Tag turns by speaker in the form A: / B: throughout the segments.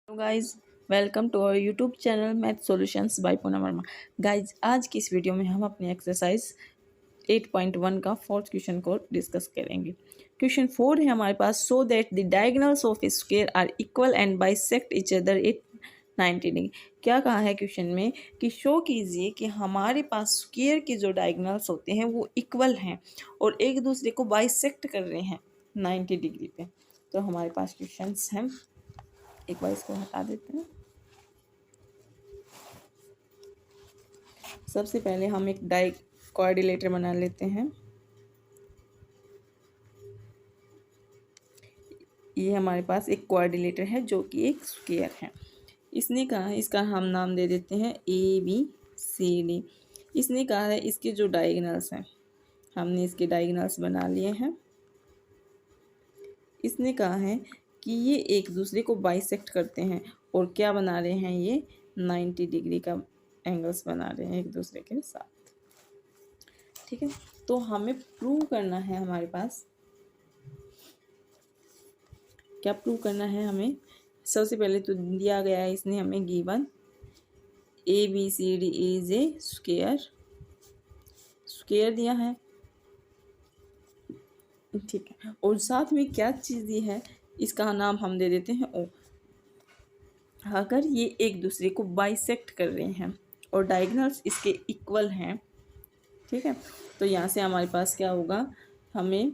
A: Hello guys, welcome to our YouTube channel math solutions by Poonam Verma. Guys, आज की इस video में हम अपनी एक्सरसाइज 8.1 का फोर्थ क्वेश्चन को डिस्कस करेंगे। क्वेश्चन 4 है हमारे पास, so that the diagonals of a square are equal and bisect each other at 90 degree. क्या कहा है क्वेश्चन में कि शो कीजिए कि हमारे पास स्क्वायर के जो डायगोनल्स होते हैं वो इक्वल हैं और एक दूसरे को बाइसेक्ट कर रहे हैं 90 डिग्री पे। तो हमारे पास क्वेश्चंस हैं, एक बार इसको हटा देते हैं। सबसे पहले हम एक कोऑर्डिनेटर बना लेते हैं। ये हमारे पास एक कोऑर्डिनेटर है जो कि एक स्क्वायर है। इसने कहा है, इसका हम नाम दे देते हैं ABCD। इसने कहा है इसके जो डायगोनल्स हैं, हमने इसके डायगोनल्स बना लिए हैं। इसने कहा है कि ये एक दूसरे को बाइसेक्ट करते हैं और क्या बना रहे हैं, ये 90 डिग्री का एंगल्स बना रहे हैं एक दूसरे के साथ। ठीक है, तो हमें प्रूव करना है, हमारे पास क्या प्रूव करना है हमें। सबसे पहले तो दिया गया है, इसने हमें given ABCD is a square दिया है। ठीक है, और साथ में क्या चीज़ दी है, इसका नाम हम दे देते हैं O। अगर ये एक दूसरे को बाइसेक्ट कर रहे हैं और डायगोनल्स इसके इक्वल हैं, ठीक है, तो यहाँ से हमारे पास क्या होगा, हमें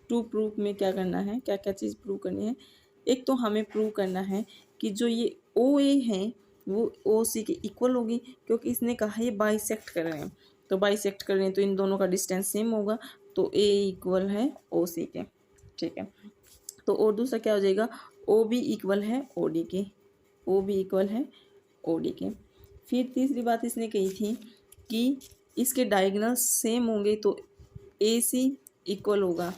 A: टू प्रूफ में क्या करना है, क्या क्या चीज़ प्रूव करनी है। एक तो हमें प्रूव करना है कि जो ये OA है वो OC के इक्वल होगी, क्योंकि इसने कहा है ये बाइसेक्ट कर रहे हैं, तो बाइसेक्ट कर रहे हैं तो इन दोनों का डिस्टेंस सेम होगा, तो A इक्वल है OC के। ठीक है, तो और दूसरा क्या हो जाएगा, OB इक्वल है OD के, OB इक्वल है OD के। फिर तीसरी बात इसने कही थी कि इसके डायगोनल्स सेम होंगे तो AC इक्वल होगा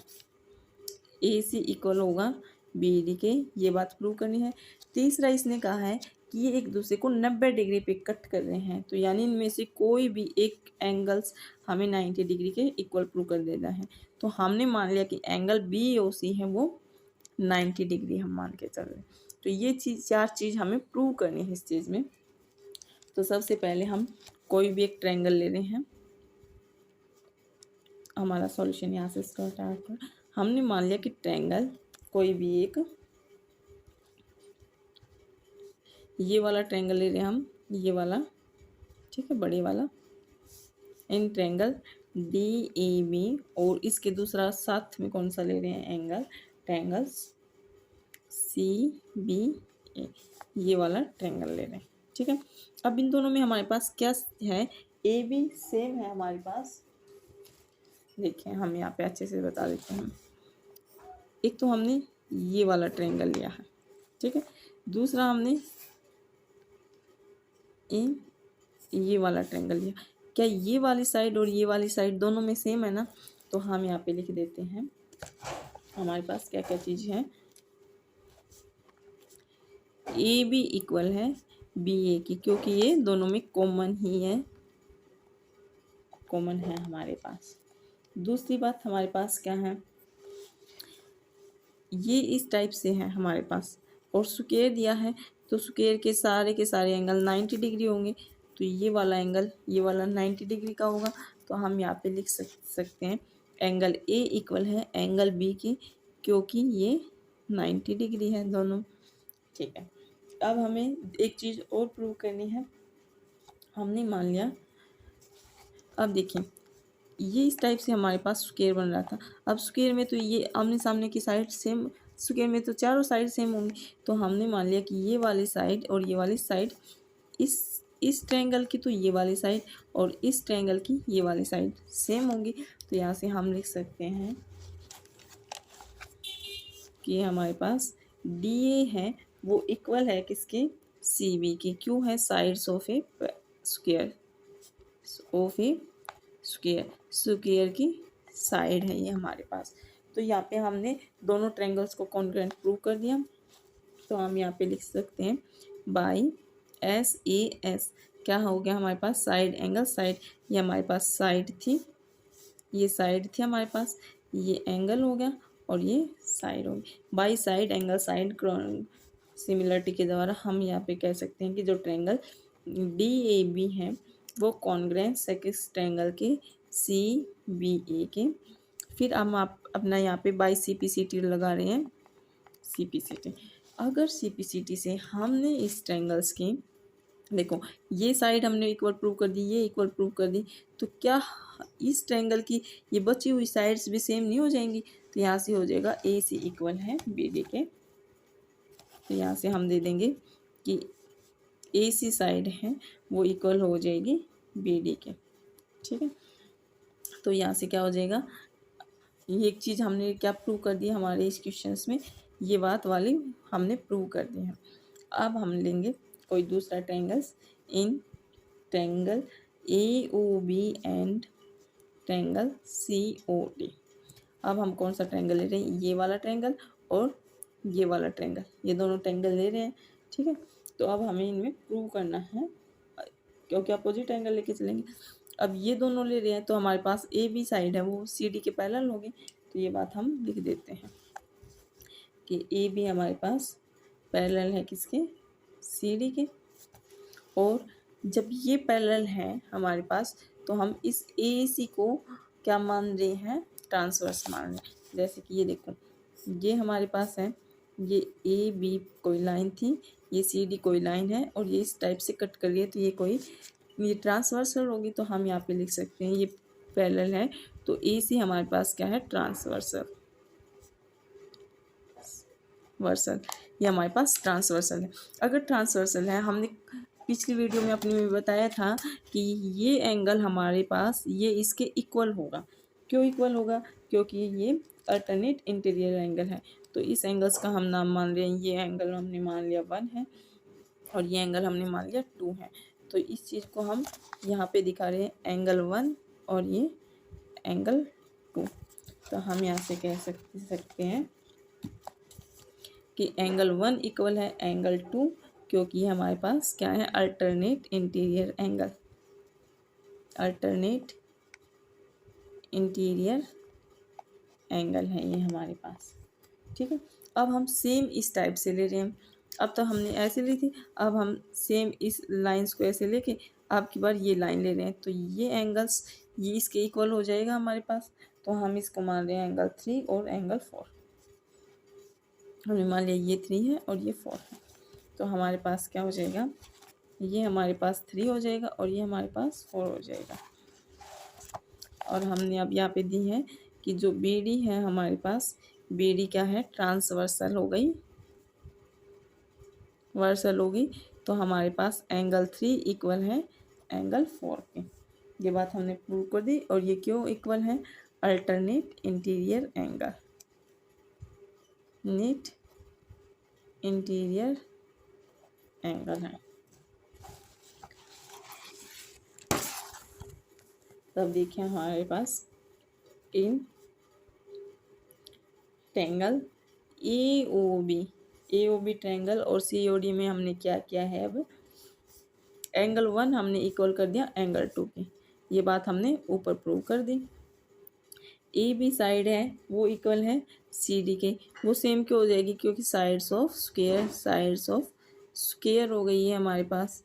A: BD के, ये बात प्रूव करनी है। तीसरा इसने कहा है कि ये एक दूसरे को 90 डिग्री पे कट कर रहे हैं, तो यानी इनमें से कोई भी एक एंगल्स हमें 90 डिग्री के इक्वल प्रूव कर देना है। तो हमने मान लिया कि एंगल BOC है वो 90 डिग्री हम मान के चल रहे हैं। तो ये चार चीज़ हमें प्रूव करनी है इस चीज़ में। तो सबसे पहले हम कोई भी एक ट्रायंगल ले रहे हैं। हमारा सॉल्यूशन यहाँ से स्टार्ट कर, हमने मान लिया कि ट्रायंगल कोई भी एक, ये वाला ट्रायंगल ले रहे हैं हम, ये वाला, ठीक है, बड़े वाला। इन ट्रायंगल DAB और इसके दूसरा साथ में कौन सा ले रहे हैं एंगल, ट्रायंगल्स CBA, ये वाला ट्रायंगल ले रहे हैं। ठीक है, अब इन दोनों में हमारे पास क्या है, AB सेम है हमारे पास। देखिए हम यहाँ पे अच्छे से बता देते हैं। एक तो हमने ये वाला ट्रायंगल लिया है, ठीक है, दूसरा हमने ये वाला ट्रायंगल लिया। क्या ये वाली साइड और ये वाली साइड दोनों में सेम है ना, तो हम यहाँ पे लिख देते हैं हमारे पास क्या क्या चीज़ है। AB इक्वल है BA की, क्योंकि ये दोनों में कॉमन है हमारे पास। दूसरी बात हमारे पास क्या है, ये इस टाइप से है हमारे पास और स्क्वायर दिया है, तो स्क्वायर के सारे एंगल 90 डिग्री होंगे, तो ये वाला एंगल, ये वाला 90 डिग्री का होगा। तो हम यहाँ पे लिख सकते हैं एंगल A इक्वल है एंगल B की, क्योंकि ये 90 डिग्री है दोनों। ठीक है, अब हमें एक चीज़ और प्रूव करनी है। हमने मान लिया, अब देखिए ये इस टाइप से हमारे पास स्क्वायर बन रहा था। अब स्क्वायर में तो ये आमने सामने की साइड सेम, स्क्वायर में तो चारों साइड सेम होंगी, तो हमने मान लिया कि ये वाली साइड और ये वाली साइड, इस ट्रायंगल की तो ये वाली साइड और इस ट्रायंगल की ये वाली साइड सेम होंगी। तो यहाँ से हम लिख सकते हैं कि हमारे पास DA है वो इक्वल है किसके, CB की। क्यों है, sides of a square, square की साइड है ये हमारे पास। तो यहाँ पे हमने दोनों ट्रायंगल्स को कॉन्ग्रुएंट प्रूव कर दिया। तो हम यहाँ पे लिख सकते हैं बाई SAS, क्या हो गया हमारे पास, साइड एंगल, साइड, ये हमारे पास साइड थी, ये साइड थी हमारे पास, ये एंगल हो गया और ये साइड हो गई। By side angle side similarity के द्वारा हम यहाँ पे कह सकते हैं कि जो ट्रायंगल DAB है वो कॉन्ग्रुएंस है किस ट्रायंगल के CBA के। फिर हम आप अपना यहाँ पे बाई CPCT लगा रहे हैं। CPCT, अगर CPCT से हमने इस ट्रायंगल्स के, देखो ये साइड हमने इक्वल प्रूव कर दी, ये इक्वल प्रूव कर दी, तो क्या इस ट्रायंगल की ये बची हुई साइड्स भी सेम नहीं हो जाएंगी? तो यहाँ से हो जाएगा AC इक्वल है BD के। तो यहाँ से हम दे देंगे कि AC साइड है वो इक्वल हो जाएगी BD के। ठीक है, तो यहाँ से क्या हो जाएगा, ये एक चीज़ हमने क्या प्रूव कर दी हमारे इस क्वेश्चंस में, ये बात वाली हमने प्रूव कर दी है। अब हम लेंगे कोई दूसरा triangles in triangle AOB and triangle COD। अब हम कौन सा ट्रायंगल ले रहे हैं, ये वाला ट्रायंगल और ये वाला ट्रायंगल, ये दोनों ट्रायंगल ले रहे हैं। ठीक है, तो अब हमें इनमें प्रूव करना है क्योंकि अपोजिट एंगल लेके चलेंगे। अब ये दोनों ले रहे हैं तो हमारे पास AB साइड है वो CD के पैरेलल होगी, तो ये बात हम लिख देते हैं कि AB हमारे पास पैरेलल है किसके, CD के। और जब ये पैरेलल है हमारे पास तो हम इस AC को क्या मान रहे हैं, ट्रांसवर्स मान रहे हैं। जैसे कि ये देखो, ये हमारे पास है, ये AB कोई लाइन थी, ये CD कोई लाइन है और ये इस टाइप से कट कर रही है, तो ये ट्रांसवर्सल होगी। तो हम यहाँ पे लिख सकते हैं ये पैरेलल है, तो AC हमारे पास क्या है, ट्रांसवर्सल ये हमारे पास ट्रांसवर्सल है। अगर ट्रांसवर्सल है, हमने पिछली वीडियो में अपनी में बताया था कि ये एंगल हमारे पास ये इसके इक्वल होगा। क्यों इक्वल होगा, क्योंकि ये अल्टरनेट इंटीरियर एंगल है। तो इस एंगल्स का हम नाम मान रहे हैं, ये एंगल हमने मान लिया 1 है और ये एंगल हमने मान लिया 2 है। तो इस चीज़ को हम यहाँ पे दिखा रहे हैं एंगल 1 और ये एंगल 2। तो हम यहाँ से कह सकते हैं कि एंगल 1 इक्वल है एंगल 2, क्योंकि ये हमारे पास क्या है, alternate interior angle, alternate interior angle है ये हमारे पास। ठीक है, अब हम सेम इस टाइप से ले रहे हैं। अब तो हमने ऐसे ली थी, अब हम सेम इस लाइंस को ऐसे लेके अब की बार ये लाइन ले रहे हैं, तो ये एंगल्स ये इसके इक्वल हो जाएगा हमारे पास। तो हम इसको मान रहे हैं एंगल 3 और एंगल 4। हमने मान लिया ये 3 है और ये 4 है, तो हमारे पास क्या हो जाएगा, ये हमारे पास 3 हो जाएगा और ये हमारे पास 4 हो जाएगा। और हमने अब यहाँ पे दी है कि जो BD है हमारे पास, BD क्या है, ट्रांसवर्सल हो गई, वर्सल होगी। तो हमारे पास एंगल 3 इक्वल है एंगल 4 के। ये बात हमने प्रूव कर दी। और ये क्यों इक्वल है, alternate interior angle, net interior angle है। तब देखिए हमारे पास इन ट्रायंगल AOB ट्रायंगल और COD में हमने क्या किया है, अब एंगल 1 हमने इक्वल कर दिया एंगल 2 के। ये बात हमने ऊपर प्रूव कर दी। AB साइड है वो इक्वल है CD के, वो सेम क्यों हो जाएगी, क्योंकि साइड्स ऑफ स्क्वायर हो गई है हमारे पास।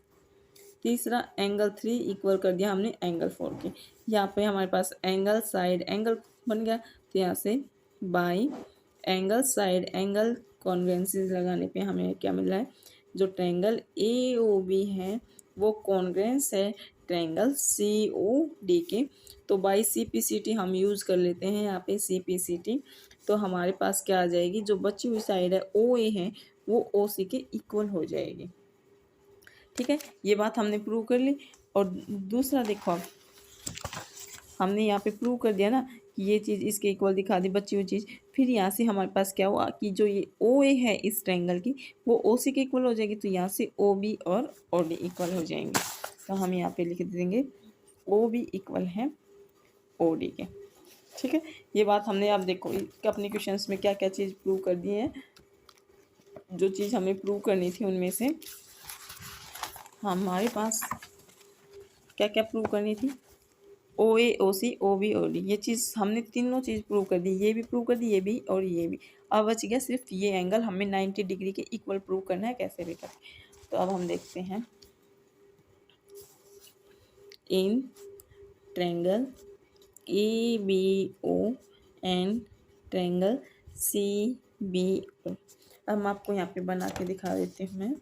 A: तीसरा एंगल 3 इक्वल कर दिया हमने एंगल 4 के। यहाँ पे हमारे पास एंगल साइड एंगल बन गया, तो यहाँ से बाई एंगल साइड एंगल कॉन्ग्रुएंसेस लगाने पे हमें क्या मिल रहा है, जो ट्रायंगल AOB है वो कॉन्ग्रुएंस है ट्रायंगल COD के। तो बाई CPCT हम यूज़ कर लेते हैं यहाँ पे CPCT। तो हमारे पास क्या आ जाएगी, जो बची हुई साइड है OA है वो OC के इक्वल हो जाएगी। ठीक है, ये बात हमने प्रूव कर ली। और दूसरा देखो, अब हमने यहाँ पे प्रूव कर दिया ना कि ये चीज़ इसके इक्वल दिखा दी बची हुई चीज़। फिर यहाँ से हमारे पास क्या हुआ कि जो ये OA है इस ट्रायंगल की वो OC के इक्वल हो जाएगी। तो यहाँ से OB और OD इक्वल हो जाएंगे। तो हम यहाँ पे लिख देंगे OB इक्वल है OD के। ठीक है, ये बात हमने, आप देखो अपने क्वेश्चंस में क्या क्या चीज़ प्रूव कर दी है। जो चीज़ हमें प्रूव करनी थी उनमें से हमारे पास क्या क्या प्रूव करनी थी, OA OC OB OD, ये चीज़ हमने तीनों चीज़ प्रूव कर दी। ये भी प्रूव कर दी, ये भी और ये भी। अब बच गया सिर्फ ये एंगल, हमें 90 डिग्री के इक्वल प्रूव करना है, कैसे भी करें। तो अब हम देखते हैं, in triangle ABO and triangle CBO। अब मैं आपको यहाँ पे बना के दिखा देती हूँ। मैं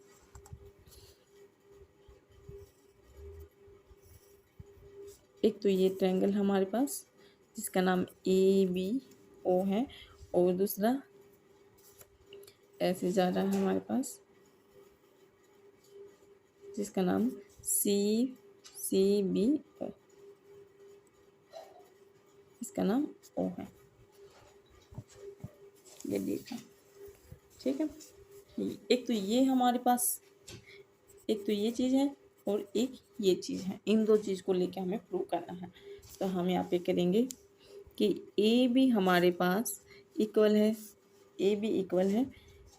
A: एक तो ये ट्रायंगल हमारे पास जिसका नाम ABO है, और दूसरा ऐसे जा रहा है हमारे पास जिसका नाम CBO, इसका नाम O है, ये देखा, ठीक है। एक तो ये हमारे पास, एक तो ये चीज़ है और एक ये चीज़ है, इन दो चीज़ को लेके हमें प्रूव करना है। तो हम यहाँ पे करेंगे कि ए बी हमारे पास इक्वल है, ए बी इक्वल है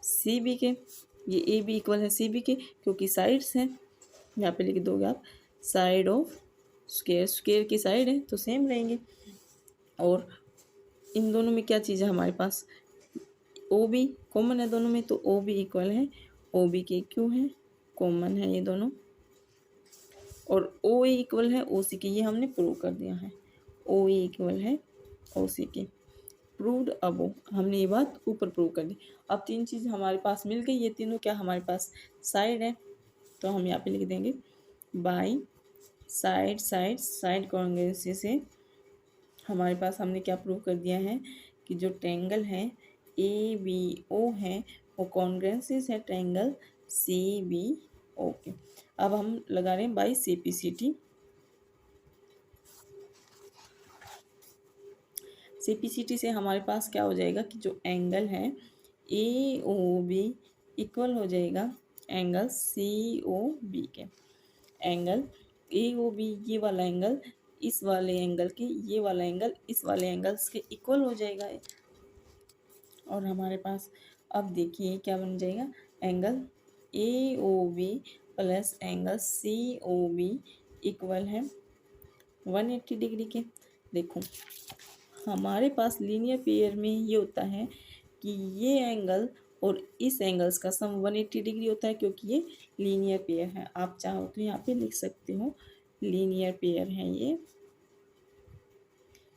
A: सी बी के, ये ए बी इक्वल है सी बी के क्योंकि साइड्स हैं, यहाँ पे लिख दोगे आप साइड ऑफ स्क्वायर, स्क्वायर की साइड है तो सेम रहेंगे। और इन दोनों में क्या चीज़ है हमारे पास, ओ बी कॉमन है दोनों में, तो ओ बी इक्वल है ओ बी के, क्यों है कॉमन है ये दोनों। और ओ ए इक्वल है ओ सी के, ये हमने प्रूव कर दिया है, ओ ए इक्वल है ओ सी के, प्रूव्ड अबो, हमने ये बात ऊपर प्रूव कर दी। अब तीन चीज़ हमारे पास मिल गई, ये तीनों क्या हमारे पास साइड है, तो हम यहाँ पे लिख देंगे by side, side side congruency से हमारे पास हमने क्या प्रूव कर दिया है कि जो ट्रायंगल है ए बी ओ है वो कॉन्ग्रुएंसीज है ट्रायंगल सी बी ओ के। अब हम लगा रहे हैं बाई CPCT। CPCT से हमारे पास क्या हो जाएगा कि जो एंगल है AOB इक्वल हो जाएगा एंगल COB के, एंगल AOB ये वाला एंगल इस वाले एंगल के, ये वाला एंगल इस वाले एंगल्स के इक्वल हो जाएगा। और हमारे पास अब देखिए क्या बन जाएगा, angle AOB plus angle COB equal है 180 डिग्री के। देखो हमारे पास लीनियर पेयर में ये होता है कि ये एंगल और इस एंगल्स का सम 180 डिग्री होता है क्योंकि ये लीनियर पेयर है। आप चाहो तो यहाँ पे लिख सकते हो लीनियर पेयर है ये,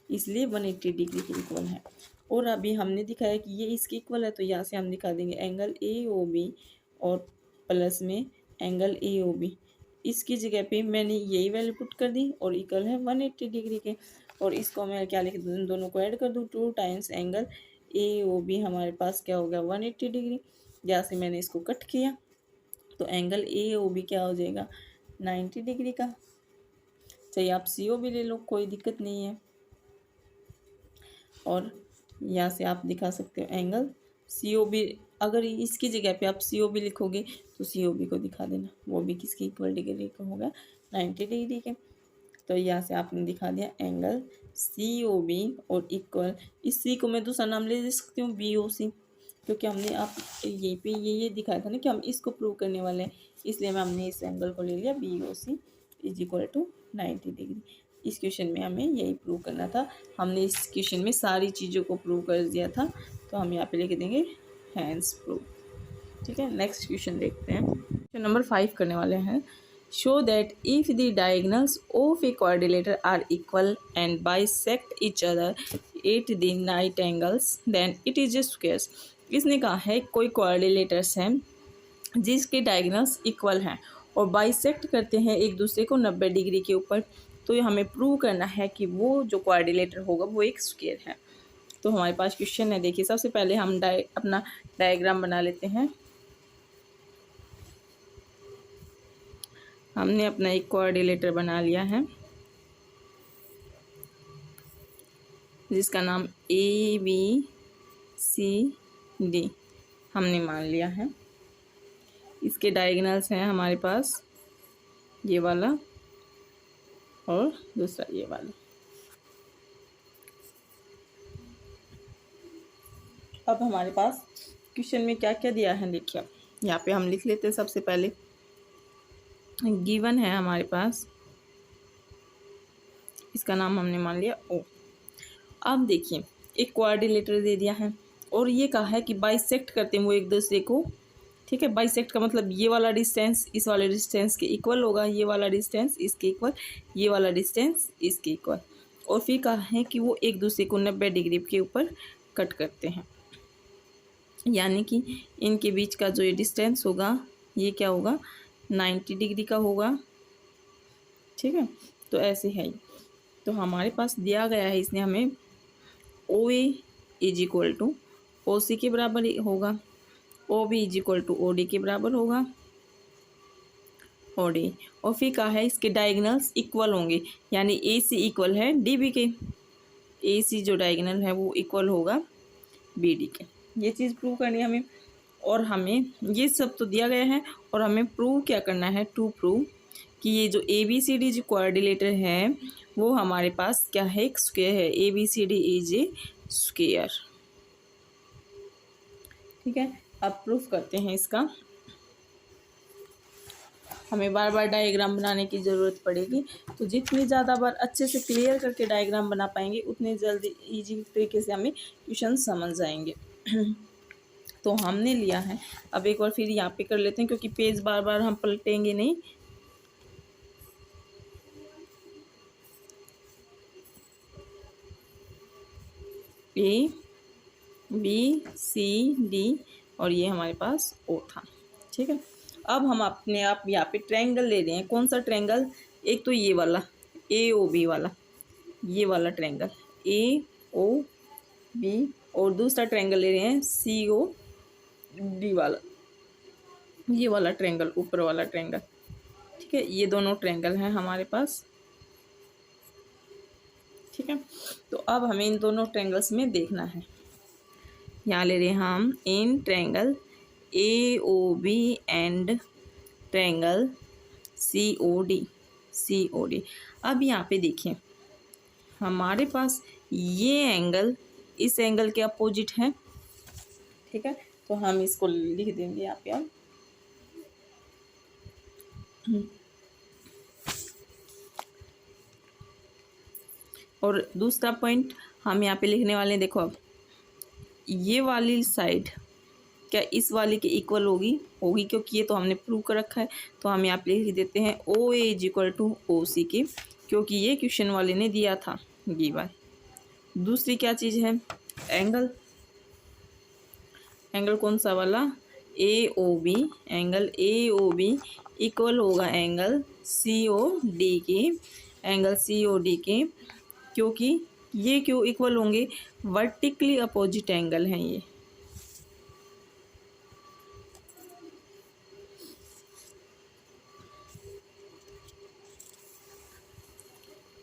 A: इसलिए 180 डिग्री के इक्वल है। और अभी हमने दिखाया कि ये इसके इक्वल है, तो यहाँ से हम दिखा देंगे एंगल AOB और प्लस में एंगल AOB, इसकी जगह पे मैंने यही वैल्यू पुट कर दी और इक्वल है 180 डिग्री के। और इसको मैं क्या लिख दूँ, दोनों को ऐड कर दूँ, 2 टाइम्स एंगल AOB हमारे पास क्या हो गया 180 डिग्री। जहाँ से मैंने इसको कट किया तो एंगल AOB क्या हो जाएगा 90 डिग्री का। चाहे आप COB ले लो, कोई दिक्कत नहीं है। और यहाँ से आप दिखा सकते हो एंगल COB, अगर इसकी जगह पे आप COB लिखोगे तो COB को दिखा देना, वो भी किसकी इक्वल डिग्री का होगा 90 डिग्री के। तो यहाँ से आपने दिखा दिया एंगल COB और इक्वल, इस C को मैं दूसरा नाम ले सकती हूँ BOC, क्योंकि हमने आप ये पे ये दिखाया था ना कि हम इसको प्रूव करने वाले हैं, इसलिए हमने इस एंगल को ले लिया BOC is equal to 90 degree. इस क्वेश्चन में हमें यही प्रूव करना था, हमने इस क्वेश्चन में सारी चीज़ों को प्रूव कर दिया था, तो हम यहाँ पे लिख देंगे हैंस प्रूव। ठीक है, नेक्स्ट क्वेश्चन देखते हैं। क्वेश्चन नंबर 5 करने वाले हैं। Show that if the diagonals of a quadrilateral are equal and bisect each other at the right angles then it is a square. इसने कहा है कोई क्वाड्रिलेटर्स हैं जिसके डायगोनल्स इक्वल हैं और बाइसेक्ट करते हैं एक दूसरे को 90 डिग्री के ऊपर, तो ये हमें प्रूव करना है कि वो जो क्वाड्रिलेटर होगा वो एक स्क्वायर है। तो हमारे पास क्वेश्चन है, देखिए सबसे पहले हम अपना डायग्राम बना लेते हैं। हमने अपना एक क्वाड्रिलेटर बना लिया है जिसका नाम ABCD हमने मान लिया है। इसके डायगोनल्स हैं हमारे पास ये वाला और दूसरा ये वाला। अब हमारे पास क्वेश्चन में क्या क्या दिया है देखिए, यहाँ पे हम लिख लेते हैं। सबसे पहले गिवन है हमारे पास, इसका नाम हमने मान लिया O। अब देखिए एक क्वाड्रिलेटर दे दिया है और ये कहा है कि बाइसेक्ट करते हैं वो एक दूसरे को, ठीक है। बाइसेक्ट का मतलब ये वाला डिस्टेंस इस वाले डिस्टेंस के इक्वल होगा, ये वाला डिस्टेंस इसके इक्वल, ये वाला डिस्टेंस इसके इक्वल। और फिर कहा है कि वो एक दूसरे को 90 डिग्री के ऊपर कट करते हैं, यानी कि इनके बीच का जो ये डिस्टेंस होगा ये क्या होगा, 90 डिग्री का होगा, ठीक है। तो ऐसे है। तो हमारे पास दिया गया है, इसने हमें O A is equal to O C के बराबर होगा, O B is equal to O D के बराबर होगा, ओ डी। और फिर कहा है इसके डायगोनल्स इक्वल होंगे, यानी ए सी इक्वल है डी बी के, ए सी जो डायगोनल है वो इक्वल होगा बी डी के। ये चीज़ प्रूव करनी है हमें, और हमें ये सब तो दिया गया है, और हमें प्रूव क्या करना है, टू प्रूव कि ये जो ए बी सी डी जो कोऑर्डिनेटर है वो हमारे पास क्या है, एक स्क्वायर है, A B C D is a square, ठीक है। अब प्रूफ करते हैं इसका। हमें बार बार डायग्राम बनाने की ज़रूरत पड़ेगी, तो जितनी ज़्यादा बार अच्छे से क्लियर करके डायग्राम बना पाएंगे उतनी जल्दी इजी तरीके से हमें क्वेश्चन समझ जाएंगे। तो हमने लिया है, अब एक बार फिर यहाँ पे कर लेते हैं क्योंकि पेज बार बार हम पलटेंगे नहीं। ए बी सी डी और ये हमारे पास ओ था, ठीक है। अब हम अपने आप यहाँ पे ट्रायंगल ले रहे हैं, कौन सा ट्रायंगल, एक तो ये वाला ए ओ बी वाला, ये वाला ट्रायंगल ए ओ बी, और दूसरा ट्रायंगल ले रहे हैं सी ओ डी वाला, ये वाला ट्रायंगल ऊपर वाला ट्रायंगल, ठीक है। ये दोनों ट्रायंगल हैं हमारे पास, ठीक है। तो अब हमें इन दोनों ट्रायंगल्स में देखना है, यहाँ ले रहे हैं हम इन triangle A O B and triangle C O D. अब यहाँ पे देखिए हमारे पास ये एंगल इस एंगल के अपोजिट है, ठीक है। तो हम इसको लिख देंगे यहाँ पे अब और दूसरा पॉइंट हम यहाँ पे लिखने वाले हैं, देखो अब ये वाली साइड क्या इस वाले के इक्वल होगी, क्योंकि ये तो हमने प्रूव कर रखा है। तो हम यहाँ पे लिख देते हैं ओ A is equal to O C के, क्योंकि ये क्वेश्चन वाले ने दिया था गिवन। दूसरी क्या चीज़ है, एंगल कौन सा वाला, A O B, angle A O B equal होगा एंगल सी ओ डी के, एंगल सी ओ डी के, क्योंकि ये क्यों इक्वल होंगे, वर्टिकली अपोजिट एंगल हैं ये,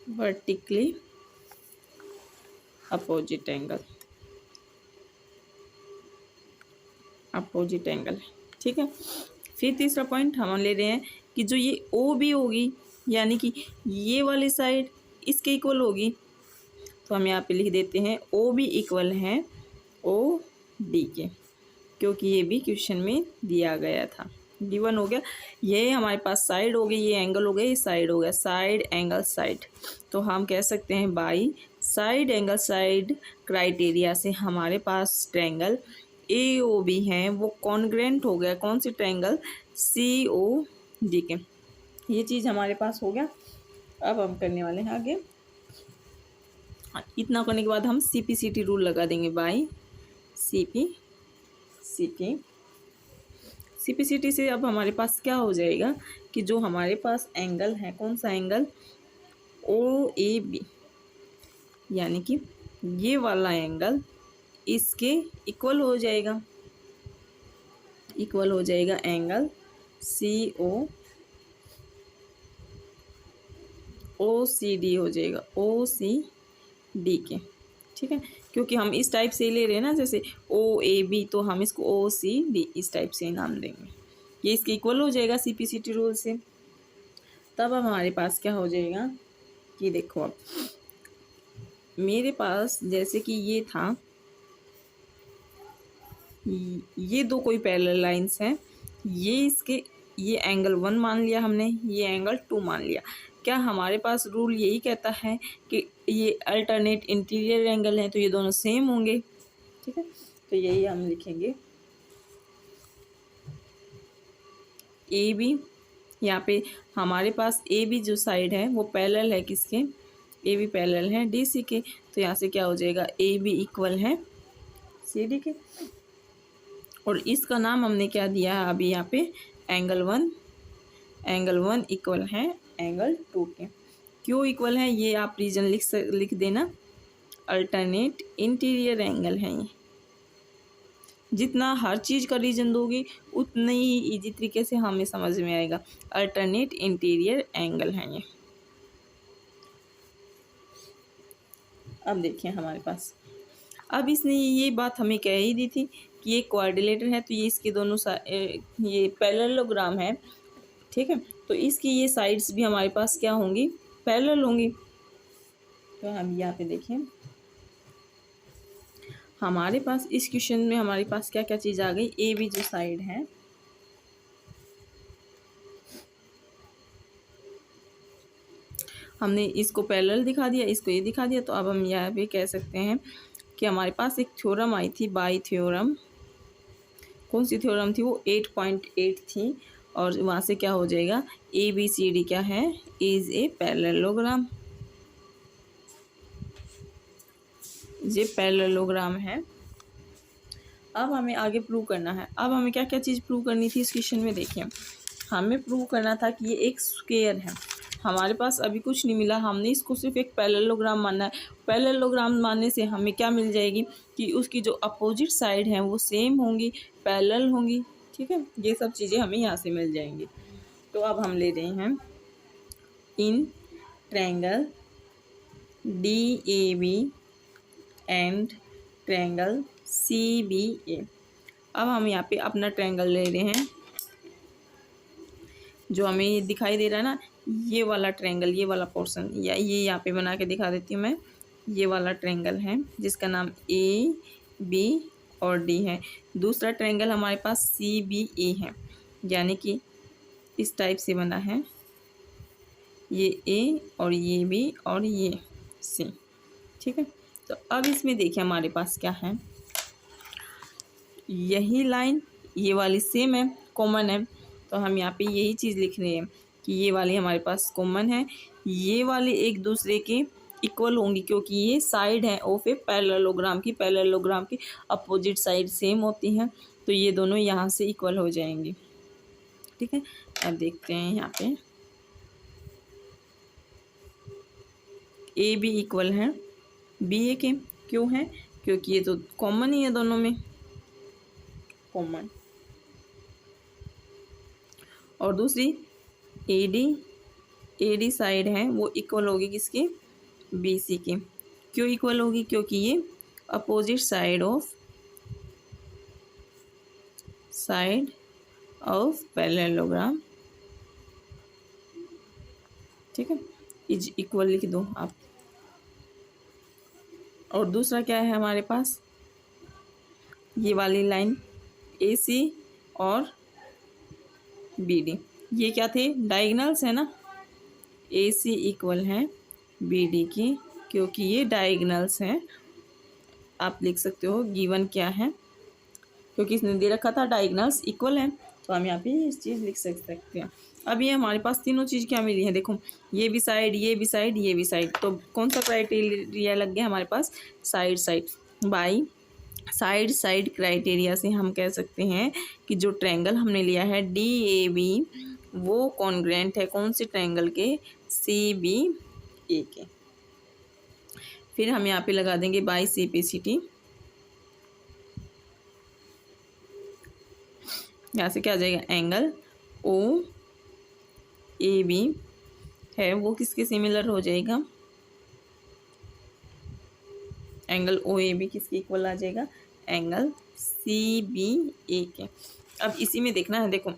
A: वर्टिकली अपोजिट एंगल, ठीक है। फिर तीसरा पॉइंट हम ले रहे हैं कि जो ये ओ बी होगी, यानी कि ये वाली साइड इसके इक्वल होगी, तो हम यहाँ पे लिख देते हैं ओ बी इक्वल है ओ डी के, क्योंकि ये भी क्वेश्चन में दिया गया था, गिवन हो गया। ये हमारे पास साइड हो गई, ये एंगल हो गया, ये साइड हो गया, साइड एंगल साइड। तो हम कह सकते हैं by side angle side criteria से हमारे पास ट्रायंगल ए ओ बी हैं वो कॉन्ग्रेंट हो गया, कौन सी ट्रायंगल सी ओ डी के। ये चीज़ हमारे पास हो गया। अब हम करने वाले हैं आगे, इतना करने के बाद हम C P C T rule लगा देंगे, by C P C T से अब हमारे पास क्या हो जाएगा कि जो हमारे पास एंगल है, कौन सा एंगल, ओ ए बी, यानी कि ये वाला एंगल इसके इक्वल हो जाएगा, एंगल सी ओ सी डी हो जाएगा, ओ सी डी के, ठीक है। क्योंकि हम इस टाइप से ले रहे हैं ना, जैसे ओ ए बी, तो हम इसको ओ सी डी इस टाइप से नाम देंगे, ये इसके इक्वल हो जाएगा C P C T rule से। तब अब हमारे पास क्या हो जाएगा कि देखो अब मेरे पास जैसे कि ये था, ये दो कोई पैरेलल लाइंस हैं, ये एंगल 1 मान लिया हमने, ये एंगल 2 मान लिया। क्या हमारे पास रूल यही कहता है कि ये अल्टरनेट इंटीरियर एंगल हैं तो ये दोनों सेम होंगे, ठीक है। तो यही हम लिखेंगे ए बी। यहाँ पे हमारे पास ए बी जो साइड है वो पैरेलल है किसके, ए बी पैरेलल है डी सी के। तो यहाँ से क्या हो जाएगा, ए बी इक्वल है सी डी के। और इसका नाम हमने क्या दिया है अभी यहाँ पे, एंगल वन इक्वल है एंगल 2 के। क्यों इक्वल है ये आप रीजन लिख देना, अल्टरनेट इंटीरियर एंगल है ये। जितना हर चीज़ का रीजन दोगे उतने ही इजी तरीके से हमें समझ में आएगा। अल्टरनेट इंटीरियर एंगल है ये। अब देखिए हमारे पास, अब इसने ये बात हमें कह ही दी थी कि ये क्वाड्रिलेटर है, तो ये इसके दोनों ये पैरेललोग्राम है, ठीक है। तो इसकी ये साइड्स भी हमारे पास क्या होंगी, पैरेलल होंगी। तो हम यहाँ पे देखें हमारे पास इस क्वेश्चन में हमारे पास क्या क्या चीज़ आ गई, ए बी जो साइड है हमने इसको पैरेलल दिखा दिया, इसको ये दिखा दिया। तो अब हम यहाँ पे कह सकते हैं कि हमारे पास एक थ्योरम आई थी, बाई थ्योरम। कौन सी थ्योरम थी वो, 8.8 थी। और वहाँ से क्या हो जाएगा, ए बी सी डी क्या है, इज़ ए पैरेललोग्राम। ये पैरेललोग्राम है। अब हमें आगे प्रूव करना है। अब हमें क्या क्या चीज़ प्रूव करनी थी इस क्वेश्चन में, देखिए हमें प्रूव करना था कि ये एक स्क्वायर है। हमारे पास अभी कुछ नहीं मिला, हमने इसको सिर्फ एक पैरेललोग्राम मानना है। पैरेललोग्राम मानने से हमें क्या मिल जाएगी कि उसकी जो अपोजिट साइड हैं वो सेम होंगी, पैरेलल होंगी, ठीक है। ये सब चीज़ें हमें यहाँ से मिल जाएंगी। तो अब हम ले रहे हैं in triangle DAB and triangle CBA। अब हम यहाँ पे अपना ट्रायंगल ले रहे हैं जो हमें ये दिखाई दे रहा है ना, ये वाला ट्रायंगल, ये वाला पोर्शन, या ये यहाँ पे बना के दिखा देती हूँ मैं। ये वाला ट्रायंगल है जिसका नाम AB और D है। दूसरा ट्रायंगल हमारे पास CBA है, यानी कि इस टाइप से बना है, ये A और ये B और ये C, ठीक है। तो अब इसमें देखिए हमारे पास क्या है, यही लाइन ये वाली सेम है, कॉमन है। तो हम यहाँ पे यही चीज़ लिख रहे हैं कि ये वाली हमारे पास कॉमन है, ये वाली एक दूसरे के इक्वल होंगी क्योंकि ये साइड है ऑफ ए पैरेललोग्राम की। पैरेललोग्राम की अपोजिट साइड सेम होती हैं, तो ये दोनों यहाँ से इक्वल हो जाएंगी, ठीक है। अब देखते हैं यहाँ पे ए बी इक्वल है बी ए के। क्यों है, क्योंकि ये तो कॉमन ही है दोनों में, कॉमन। और दूसरी ए डी साइड है वो इक्वल होगी किसके, बी सी के। क्यों इक्वल होगी, क्योंकि ये अपोजिट साइड ऑफ पैरेललोग्राम, ठीक है। इज इक्वल लिख दो आप। और दूसरा क्या है हमारे पास, ये वाली लाइन AC और BD, ये क्या थे, डायगोनल्स है ना। AC इक्वल है BD की, क्योंकि ये डायगोनल्स हैं। आप लिख सकते हो गिवन क्या है, क्योंकि इसने दे रखा था डायगोनल्स इक्वल है, तो हम यहाँ पे इस चीज़ लिख सकते हैं। अब ये हमारे पास तीनों चीज़ क्या मिली है, देखो ये भी साइड, ये भी साइड, ये भी साइड। तो कौन सा क्राइटेरिया लग गया हमारे पास, साइड। बाई साइड क्राइटेरिया से हम कह सकते हैं कि जो ट्रायंगल हमने लिया है DAB वो कॉन्ग्रुएंट है कौन से ट्रायंगल के, CBA के। फिर हम यहाँ पे लगा देंगे बाई CPCT। यहाँ से क्या आ जाएगा, एंगल OAB है वो किसके सिमिलर हो जाएगा, एंगल OAB किसके इक्वल आ जाएगा, एंगल CBA के। अब इसी में देखना है, देखो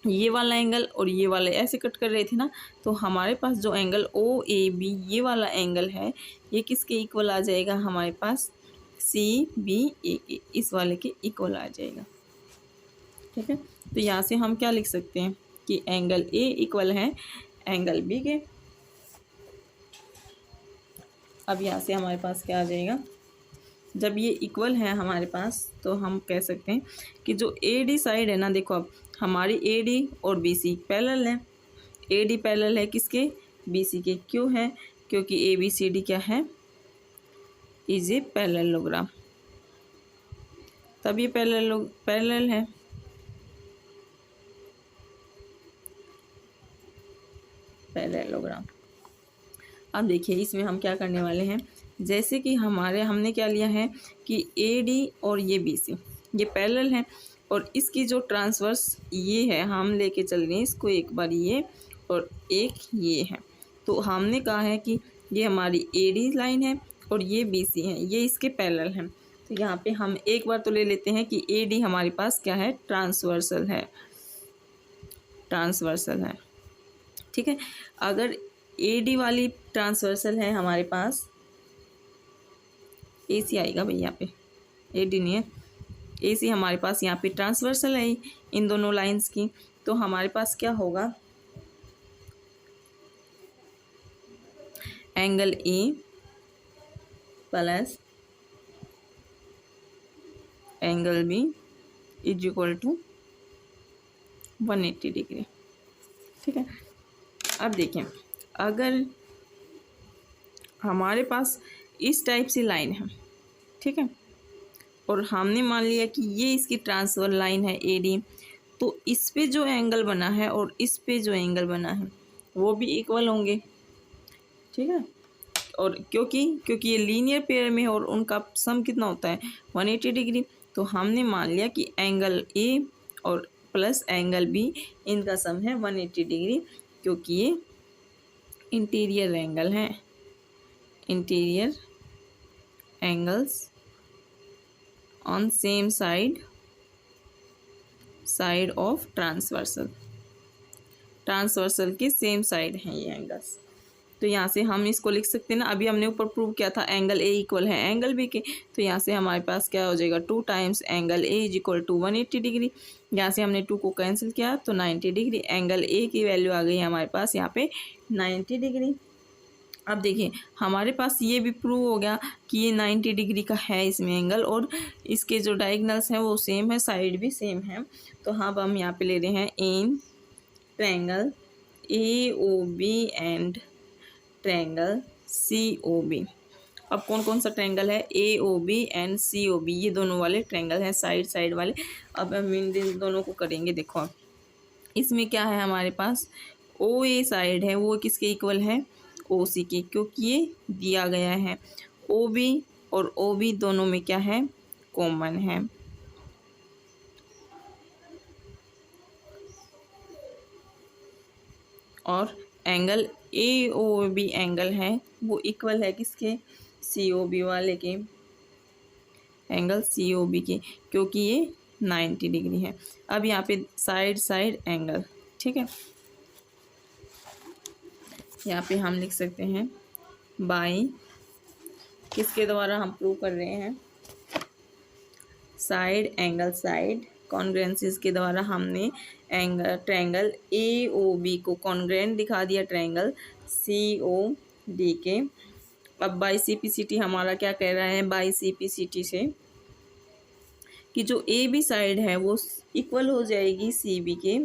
A: ये वाला एंगल और ये वाला ऐसे कट कर रहे थे ना, तो हमारे पास जो एंगल OAB ये वाला एंगल है ये किसके इक्वल आ जाएगा, हमारे पास CBA के, इस वाले के इक्वल आ जाएगा, ठीक है। तो यहाँ से हम क्या लिख सकते हैं कि एंगल A इक्वल है एंगल B के। अब यहाँ से हमारे पास क्या आ जाएगा, जब ये इक्वल है हमारे पास तो हम कह सकते हैं कि जो ए डी साइड है ना, देखो अब हमारी ए डी और बी सी पैरेलल है। ए डी पैरेलल है किसके, बी सी के। क्यों है, क्योंकि ए बी सी डी क्या है, इज ए पैरेललोग्राम, तब ये पैरेलल है। पैरेललोग्राम। अब देखिए इसमें हम क्या करने वाले हैं, जैसे कि हमने क्या लिया है कि ए डी और ये बी सी ये पैरेलल हैं, और इसकी जो ट्रांसवर्स ये है, हम लेके चल रहे हैं इसको, एक बार ये और एक ये है। तो हमने कहा है कि ये हमारी ए डी लाइन है और ये बी सी है, ये इसके पैरेलल हैं। तो यहाँ पे हम एक बार तो ले लेते हैं कि ए डी हमारे पास क्या है, ट्रांसवर्सल है, ट्रांसवर्सल है। ठीक है, अगर ए डी वाली ट्रांसवर्सल है हमारे पास, ए सी आएगा भाई यहाँ पे, ए डी नहीं है, ए सी हमारे पास यहाँ पे ट्रांसवर्सल है इन दोनों लाइंस की। तो हमारे पास क्या होगा, angle A plus angle B is equal to 180 degree. ठीक है, अब देखें अगर हमारे पास इस टाइप से लाइन है, ठीक है, और हमने मान लिया कि ये इसकी ट्रांसफर लाइन है ए डी, तो इस पे जो एंगल बना है और इस पे जो एंगल बना है वो भी इक्वल होंगे। ठीक है, और क्योंकि ये लीनियर पेयर में है और उनका सम कितना होता है 180 डिग्री, तो हमने मान लिया कि एंगल ए और प्लस एंगल बी इनका सम है 180 डिग्री, क्योंकि ये इंटीरियर एंगल हैं, interior angles on same side of transversal के सेम साइड हैं ये एंगल्स। तो यहाँ से हम इसको लिख सकते हैं ना, अभी हमने ऊपर प्रूव किया था एंगल ए इक्वल है एंगल बी के, तो यहाँ से हमारे पास क्या हो जाएगा 2 times angle A is equal to 180 degree. यहाँ से हमने 2 को कैंसिल किया तो 90 डिग्री, एंगल ए की वैल्यू आ गई हमारे पास यहाँ पे 90 डिग्री। अब देखिए हमारे पास ये भी प्रूव हो गया कि ये 90 डिग्री का है इसमें एंगल, और इसके जो डायगनल्स हैं वो सेम है, साइड भी सेम है। तो हाँ, अब हम यहाँ पे ले रहे हैं in triangle A O B and triangle C O B. अब कौन कौन सा ट्रायंगल है, A O B and C O B, ये दोनों वाले ट्रायंगल हैं साइड वाले। अब हम इन दोनों को करेंगे। देखो इसमें क्या है हमारे पास, ओ ए साइड है वो किसके इक्वल है, ओ सी के, क्योंकि ये दिया गया है। ओ बी और ओ बी दोनों में क्या है, कॉमन है। और angle A O B angle है वो इक्वल है किसके, सी ओ बी वाले के, एंगल सी ओ बी के, क्योंकि ये 90 डिग्री है। अब यहाँ पे साइड एंगल, ठीक है, यहाँ पे हम लिख सकते हैं बाई, किसके द्वारा हम प्रूव कर रहे हैं, साइड एंगल साइड कॉन्ग्रुएंसीज के द्वारा हमने ट्रायंगल ए ओ बी को कॉन्ग्रुएंट दिखा दिया ट्रायंगल सी ओ डी के। अब by C P C T हमारा क्या कह रहा है, by C P C T से कि जो ए बी साइड है वो इक्वल हो जाएगी सी बी के,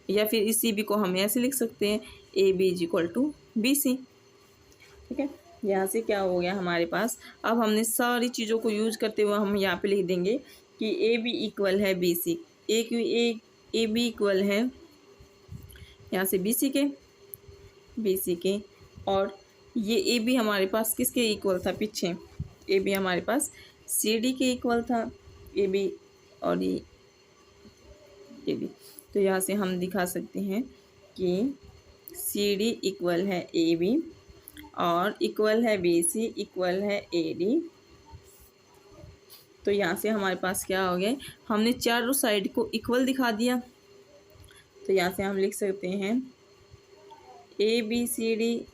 A: या फिर इस सी बी को हम ऐसे लिख सकते हैं A B is equal to B C. ठीक है, यहाँ से क्या हो गया हमारे पास, अब हमने सारी चीज़ों को यूज करते हुए हम यहाँ पे लिख देंगे कि ए बी इक्वल है B C, A B equal है यहाँ से बी सी के, और ये ए बी हमारे पास किसके इक्वल था, पीछे ए बी हमारे पास सी डी के इक्वल था, ए बी और ये ए बी। तो यहाँ से हम दिखा सकते हैं कि सी डी इक्वल है ए बी और इक्वल है बी सी इक्वल है ए डी। तो यहाँ से हमारे पास क्या हो गया, हमने चारों साइड को इक्वल दिखा दिया। तो यहाँ से हम लिख सकते हैं A B C D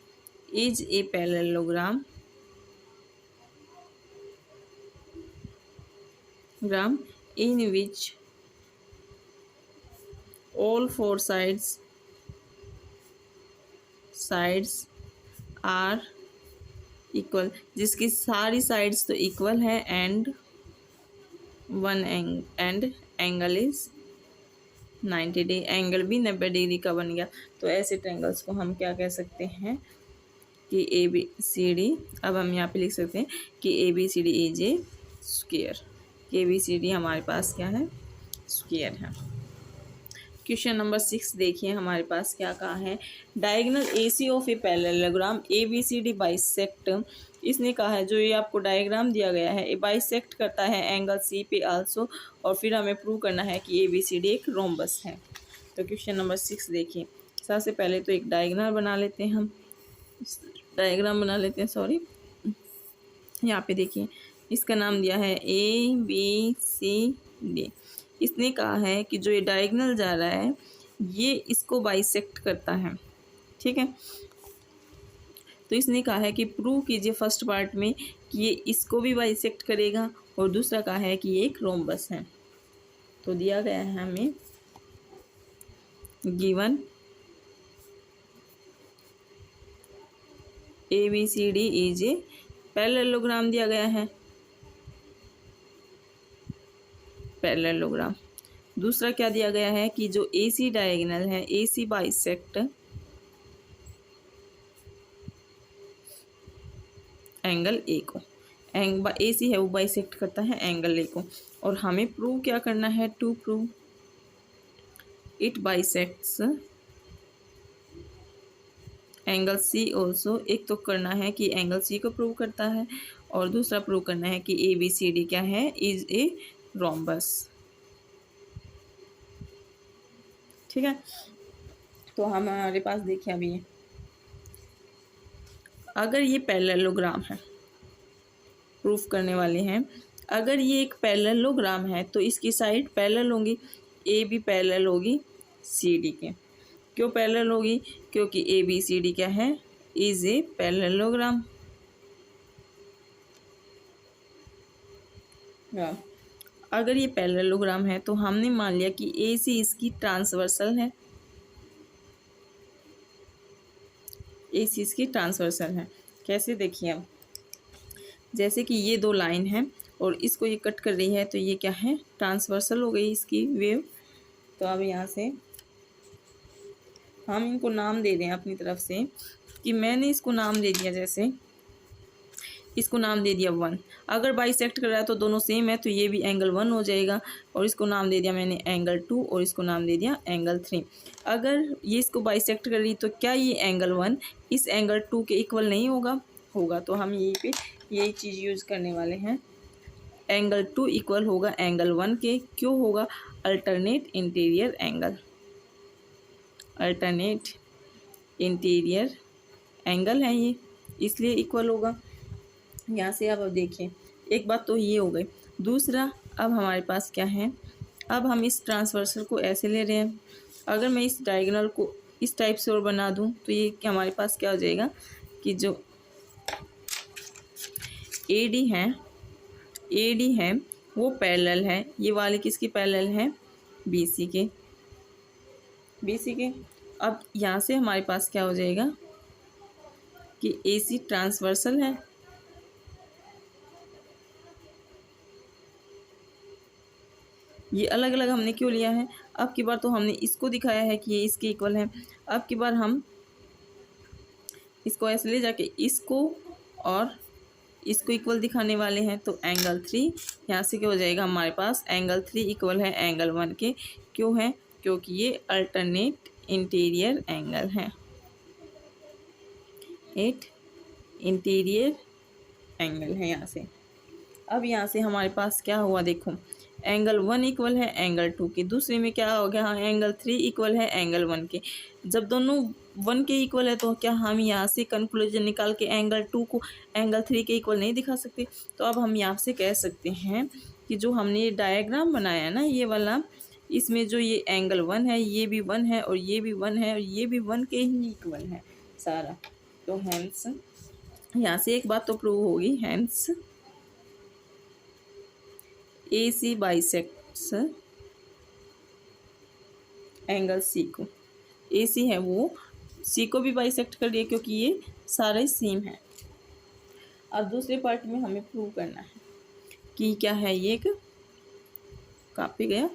A: is a parallelogram in which all 4 sides are equal, जिसकी सारी साइड्स तो इक्वल है and angle is 90 degree, angle भी 90 डिग्री का बन गया। तो ऐसे ट्रायंगल्स को हम क्या कह सकते हैं कि ए बी सी डी। अब हम यहाँ पे लिख सकते हैं कि A B C D is a square. A B C D हमारे पास क्या है, स्क्वायर है। क्वेश्चन नंबर 6 देखिए हमारे पास क्या कहा है, diagonal AC of a parallelogram ABCD bisect. इसने कहा है जो ये आपको डायग्राम दिया गया है ये बाइसेक्ट करता है एंगल C पे आल्सो, और फिर हमें प्रूव करना है कि ABCD एक रोम्बस है। तो क्वेश्चन नंबर 6 देखिए, सबसे पहले तो एक डायगोनल बना लेते हैं, हम डायग्राम बना लेते हैं, सॉरी। यहाँ पे देखिए इसका नाम दिया है ABCD। इसने कहा है कि जो ये डायगोनल जा रहा है ये इसको बाइसेक्ट करता है, ठीक है। तो इसने कहा है कि प्रूव कीजिए फर्स्ट पार्ट में कि ये इसको भी बाइसेक्ट करेगा, और दूसरा कहा है कि ये एक रोम्बस है। तो दिया गया है हमें given ABCD is a parallelogram दिया गया है, पैरेललोग्राम। दूसरा क्या दिया गया है कि जो AC डायगोनल है AC बाइसेक्ट एंगल ए को, AC है वो बाइसेक्ट करता है एंगल ए को, और हमें प्रूव क्या करना है, to prove it bisects angle C also. एक तो करना है कि एंगल C को प्रूव करता है, और दूसरा प्रूव करना है कि ABCD क्या है, इज ए रोम्बस, ठीक है। तो हमारे पास देखिए अभी अगर ये पैरेललोग्राम है, प्रूफ करने वाले हैं, अगर ये एक पैरेललोग्राम है तो इसकी साइड पैरेलल होंगी, ए भी पैरेलल होगी CD के। क्यों पैरेलल होगी, क्योंकि ABCD क्या है, इज ए पैरेललोग्राम। अगर ये पैरेललोग्राम है तो हमने मान लिया कि AC इसकी ट्रांसवर्सल है, AC इसकी ट्रांसवर्सल है। कैसे देखिए अब, जैसे कि ये दो लाइन है और इसको ये कट कर रही है, तो ये क्या है, ट्रांसवर्सल हो गई इसकी वेव। तो अब यहाँ से हम इनको नाम दे दें अपनी तरफ से, कि मैंने इसको नाम दे दिया, जैसे इसको नाम दे दिया 1। अगर बाइसेक्ट कर रहा है तो दोनों सेम है, तो ये भी एंगल 1 हो जाएगा, और इसको नाम दे दिया मैंने एंगल 2, और इसको नाम दे दिया एंगल 3। अगर ये इसको बाइसेक्ट कर रही तो क्या ये एंगल 1 इस एंगल 2 के इक्वल नहीं होगा, होगा। तो हम यहीं पे यही चीज़ यूज़ करने वाले हैं, एंगल 2 इक्वल होगा एंगल 1 के। क्यों होगा, alternate interior angle, alternate interior angle है ये, इसलिए इक्वल होगा। यहाँ से अब देखिए एक बात तो ये हो गई। दूसरा अब हमारे पास क्या है, अब हम इस ट्रांसवर्सल को ऐसे ले रहे हैं, अगर मैं इस डायगोनल को इस टाइप से और बना दूँ तो ये हमारे पास क्या हो जाएगा कि जो AD है वो पैरेलल है, ये वाले किसकी पैरेलल है, BC के। अब यहाँ से हमारे पास क्या हो जाएगा कि AC ट्रांसवर्सल है, ये अलग अलग हमने क्यों लिया है, अब की बार तो हमने इसको दिखाया है कि ये इसके इक्वल है, अब की बार हम इसको ऐसे ले जाके इसको और इसको इक्वल दिखाने वाले हैं। तो एंगल 3 यहाँ से क्या हो जाएगा हमारे पास, एंगल 3 इक्वल है एंगल 1 के। क्यों है, क्योंकि ये अल्टरनेट इंटीरियर एंगल है, एट इंटीरियर एंगल है यहाँ से। अब यहाँ से हमारे पास क्या हुआ, देखो एंगल 1 इक्वल है एंगल 2 के, दूसरे में क्या हो गया, एंगल 3 इक्वल है एंगल 1 के। जब दोनों 1 के इक्वल है तो क्या हम यहाँ से कंक्लूजन निकाल के एंगल 2 को एंगल 3 के इक्वल नहीं दिखा सकते। तो अब हम यहाँ से कह सकते हैं कि जो हमने ये डायग्राम बनाया है ना ये वाला, इसमें जो ये एंगल 1 है ये भी 1 है और ये भी 1 है और ये भी 1 के ही इक्वल है सारा। तो हैंस यहाँ से एक बात तो प्रूव होगी, hence AC bisects angle C को, AC है वो C को भी बाइसेक्ट कर दिया क्योंकि ये सारे सेम है। अब दूसरे पार्ट में हमें प्रूव करना है कि क्या है, ये एक कॉपी गया,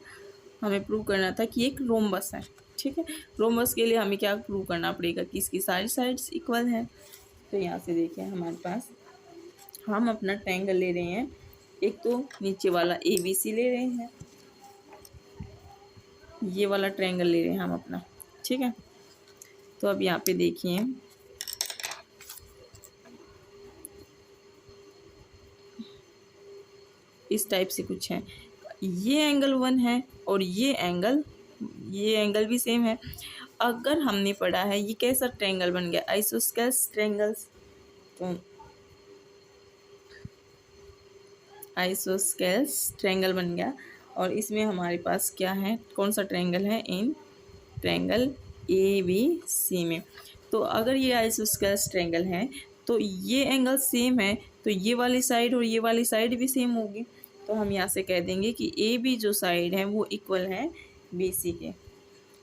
A: हमें प्रूव करना था कि एक रोम्बस है। ठीक है, रोम्बस के लिए हमें क्या प्रूव करना पड़ेगा कि इसकी सारी साइड्स इक्वल है। तो यहाँ से देखिए हमारे पास, हम अपना ट्रायंगल ले रहे हैं, एक तो नीचे वाला ABC ले रहे हैं, ये वाला ट्रायंगल ले रहे हैं हम अपना। ठीक है, तो अब यहाँ पे देखिए इस टाइप से कुछ है, ये एंगल 1 है और ये एंगल भी सेम है। अगर हमने पढ़ा है ये कैसा ट्रायंगल बन गया, आइसोस्केल्स ट्रायंगल्स, तो आइसोस्केल्स ट्रायंगल बन गया। और इसमें हमारे पास क्या है, कौन सा ट्रायंगल है, इन ट्रायंगल ABC में। तो अगर ये आइसोस्केल्स ट्रायंगल है तो ये एंगल सेम है, तो ये वाली साइड और ये वाली साइड भी सेम होगी। तो हम यहाँ से कह देंगे कि AB जो साइड है वो इक्वल है BC के।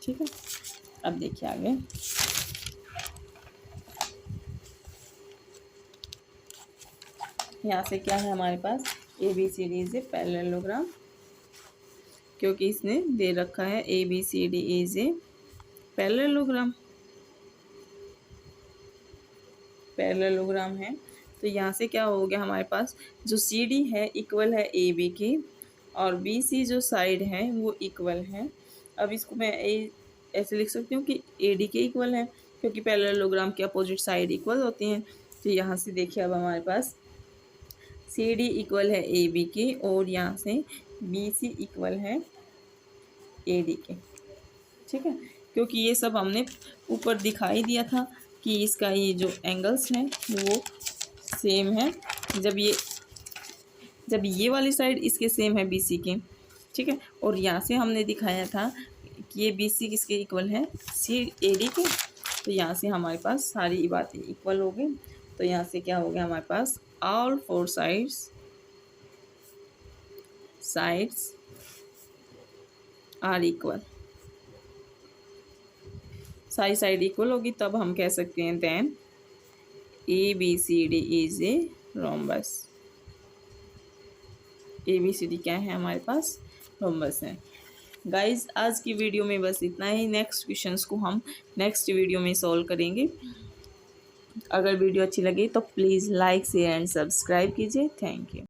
A: ठीक है, अब देखिए आगे, यहाँ से क्या है हमारे पास, ABCD इज ए पैरेललोग्राम, क्योंकि इसने दे रखा है ABCD इज ए पैरेललोग्राम है। तो यहाँ से क्या हो गया हमारे पास, जो CD है इक्वल है AB की, और BC जो साइड है वो इक्वल है। अब इसको मैं ऐसे लिख सकती हूँ कि AD के इक्वल है, क्योंकि पैरेललोग्राम के अपोजिट साइड इक्वल होती हैं। तो यहाँ से देखिए अब हमारे पास CD इक्वल है AB के, और यहाँ से BC इक्वल है AD के। ठीक है, क्योंकि ये सब हमने ऊपर दिखाई दिया था कि इसका ये जो एंगल्स हैं वो सेम है, जब ये वाली साइड इसके सेम है BC के। ठीक है, और यहाँ से हमने दिखाया था कि ये BC किसके इक्वल है, AD के। तो यहाँ से हमारे पास सारी बातें इक्वल हो गई। तो यहाँ से क्या हो गया हमारे पास, ऑल 4 साइड्स आर इक्वल, सारी साइड इक्वल होगी, तब हम कह सकते हैं then ABCD is a rhombus. ABCD क्या है हमारे पास, रोम्बस है। गाइज आज की वीडियो में बस इतना ही, नेक्स्ट क्वेश्चंस को हम नेक्स्ट वीडियो में सॉल्व करेंगे। अगर वीडियो अच्छी लगी तो please like share and subscribe कीजिए। Thank you.